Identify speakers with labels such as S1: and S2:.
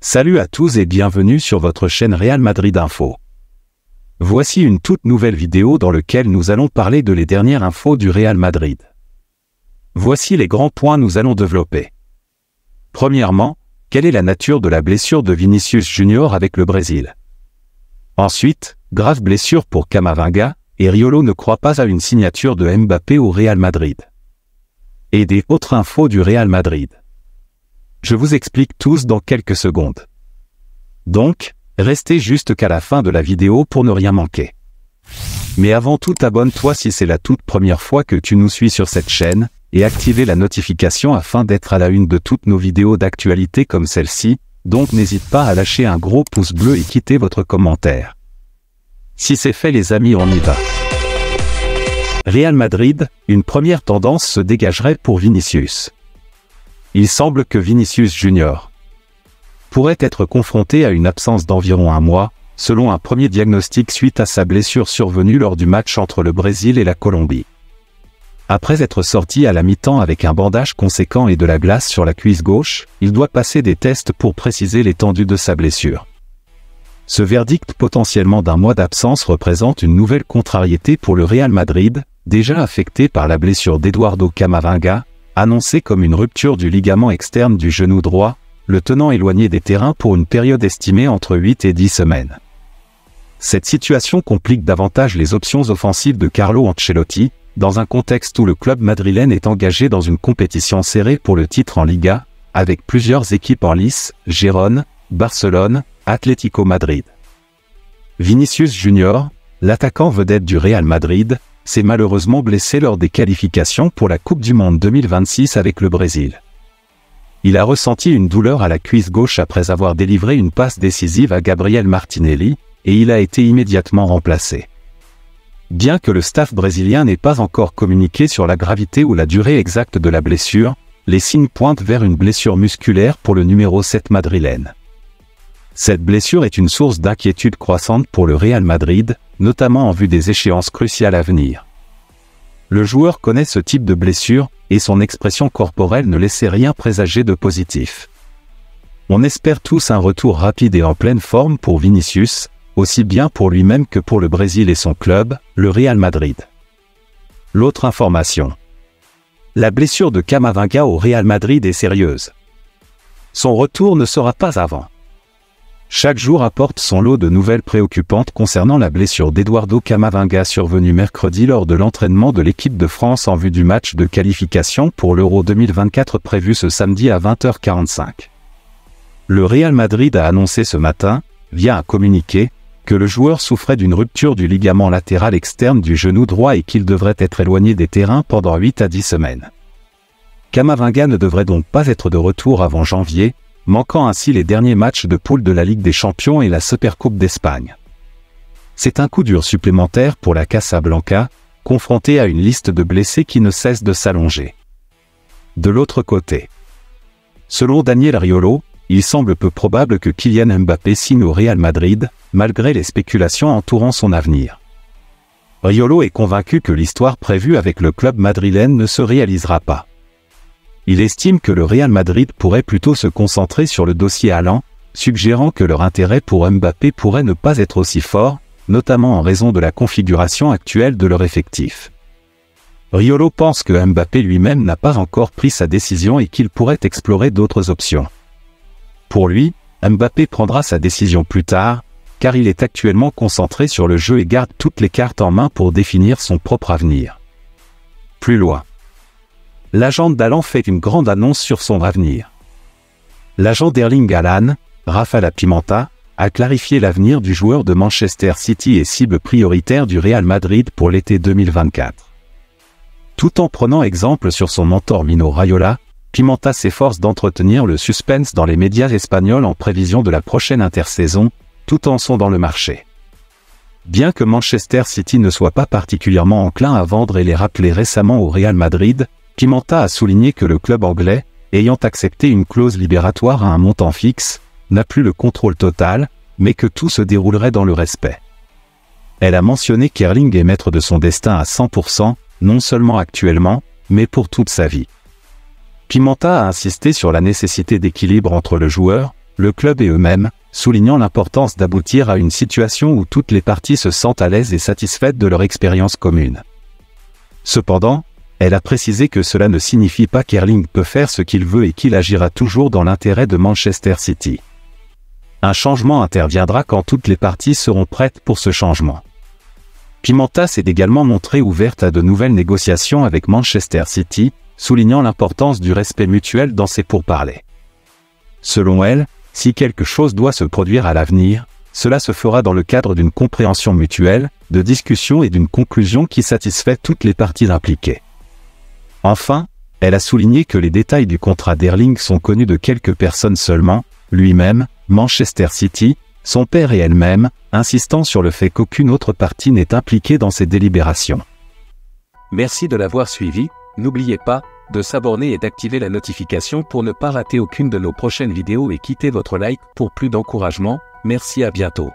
S1: Salut à tous et bienvenue sur votre chaîne Real Madrid Info. Voici une toute nouvelle vidéo dans laquelle nous allons parler de les dernières infos du Real Madrid. Voici les grands points nous allons développer. Premièrement, quelle est la nature de la blessure de Vinicius Junior avec le Brésil? Ensuite, grave blessure pour Camavinga, et Riolo ne croit pas à une signature de Mbappé au Real Madrid. Et des autres infos du Real Madrid. Je vous explique tous dans quelques secondes. Donc, restez juste qu'à la fin de la vidéo pour ne rien manquer. Mais avant tout, abonne-toi si c'est la toute première fois que tu nous suis sur cette chaîne, et activez la notification afin d'être à la une de toutes nos vidéos d'actualité comme celle-ci, donc n'hésite pas à lâcher un gros pouce bleu et quitter votre commentaire. Si c'est fait les amis, on y va. Real Madrid, une première tendance se dégagerait pour Vinicius. Il semble que Vinicius Junior pourrait être confronté à une absence d'environ un mois, selon un premier diagnostic suite à sa blessure survenue lors du match entre le Brésil et la Colombie. Après être sorti à la mi-temps avec un bandage conséquent et de la glace sur la cuisse gauche, il doit passer des tests pour préciser l'étendue de sa blessure. Ce verdict potentiellement d'un mois d'absence représente une nouvelle contrariété pour le Real Madrid, déjà affecté par la blessure d'Eduardo Camavinga, annoncé comme une rupture du ligament externe du genou droit, le tenant éloigné des terrains pour une période estimée entre 8 et 10 semaines. Cette situation complique davantage les options offensives de Carlo Ancelotti, dans un contexte où le club madrilène est engagé dans une compétition serrée pour le titre en Liga, avec plusieurs équipes en lice, Gérone, Barcelone, Atlético Madrid. Vinicius Junior, l'attaquant vedette du Real Madrid, s'est malheureusement blessé lors des qualifications pour la Coupe du Monde 2026 avec le Brésil. Il a ressenti une douleur à la cuisse gauche après avoir délivré une passe décisive à Gabriel Martinelli, et il a été immédiatement remplacé. Bien que le staff brésilien n'ait pas encore communiqué sur la gravité ou la durée exacte de la blessure, les signes pointent vers une blessure musculaire pour le numéro 7 madrilène. Cette blessure est une source d'inquiétude croissante pour le Real Madrid, notamment en vue des échéances cruciales à venir. Le joueur connaît ce type de blessure, et son expression corporelle ne laissait rien présager de positif. On espère tous un retour rapide et en pleine forme pour Vinicius, aussi bien pour lui-même que pour le Brésil et son club, le Real Madrid. L'autre information. La blessure de Camavinga au Real Madrid est sérieuse. Son retour ne sera pas avant. Chaque jour apporte son lot de nouvelles préoccupantes concernant la blessure d'Eduardo Camavinga survenue mercredi lors de l'entraînement de l'équipe de France en vue du match de qualification pour l'Euro 2024 prévu ce samedi à 20h45. Le Real Madrid a annoncé ce matin, via un communiqué, que le joueur souffrait d'une rupture du ligament latéral externe du genou droit et qu'il devrait être éloigné des terrains pendant 8 à 10 semaines. Camavinga ne devrait donc pas être de retour avant janvier, manquant ainsi les derniers matchs de poule de la Ligue des Champions et la Supercoupe d'Espagne. C'est un coup dur supplémentaire pour la Casablanca, confrontée à une liste de blessés qui ne cesse de s'allonger. De l'autre côté, selon Daniel Riolo, il semble peu probable que Kylian Mbappé signe au Real Madrid, malgré les spéculations entourant son avenir. Riolo est convaincu que l'histoire prévue avec le club madrilène ne se réalisera pas. Il estime que le Real Madrid pourrait plutôt se concentrer sur le dossier Haaland, suggérant que leur intérêt pour Mbappé pourrait ne pas être aussi fort, notamment en raison de la configuration actuelle de leur effectif. Riolo pense que Mbappé lui-même n'a pas encore pris sa décision et qu'il pourrait explorer d'autres options. Pour lui, Mbappé prendra sa décision plus tard, car il est actuellement concentré sur le jeu et garde toutes les cartes en main pour définir son propre avenir. Plus loin. L'agent d'Haaland fait une grande annonce sur son avenir. L'agent d'Erling Haaland, Rafaela Pimenta, a clarifié l'avenir du joueur de Manchester City et cible prioritaire du Real Madrid pour l'été 2024. Tout en prenant exemple sur son mentor Mino Raiola, Pimenta s'efforce d'entretenir le suspense dans les médias espagnols en prévision de la prochaine intersaison, tout en sondant le marché. Bien que Manchester City ne soit pas particulièrement enclin à vendre et les rappeler récemment au Real Madrid, Pimenta a souligné que le club anglais, ayant accepté une clause libératoire à un montant fixe, n'a plus le contrôle total, mais que tout se déroulerait dans le respect. Elle a mentionné qu'Erling est maître de son destin à 100%, non seulement actuellement, mais pour toute sa vie. Pimenta a insisté sur la nécessité d'équilibre entre le joueur, le club et eux-mêmes, soulignant l'importance d'aboutir à une situation où toutes les parties se sentent à l'aise et satisfaites de leur expérience commune. Cependant, elle a précisé que cela ne signifie pas qu'Erling peut faire ce qu'il veut et qu'il agira toujours dans l'intérêt de Manchester City. Un changement interviendra quand toutes les parties seront prêtes pour ce changement. Pimenta s'est également montrée ouverte à de nouvelles négociations avec Manchester City, soulignant l'importance du respect mutuel dans ses pourparlers. Selon elle, si quelque chose doit se produire à l'avenir, cela se fera dans le cadre d'une compréhension mutuelle, de discussion et d'une conclusion qui satisfait toutes les parties impliquées. Enfin, elle a souligné que les détails du contrat d'Erling sont connus de quelques personnes seulement, lui-même, Manchester City, son père et elle-même, insistant sur le fait qu'aucune autre partie n'est impliquée dans ces délibérations.
S2: Merci de l'avoir suivi, n'oubliez pas de s'abonner et d'activer la notification pour ne pas rater aucune de nos prochaines vidéos et quittez votre like pour plus d'encouragement. Merci, à bientôt.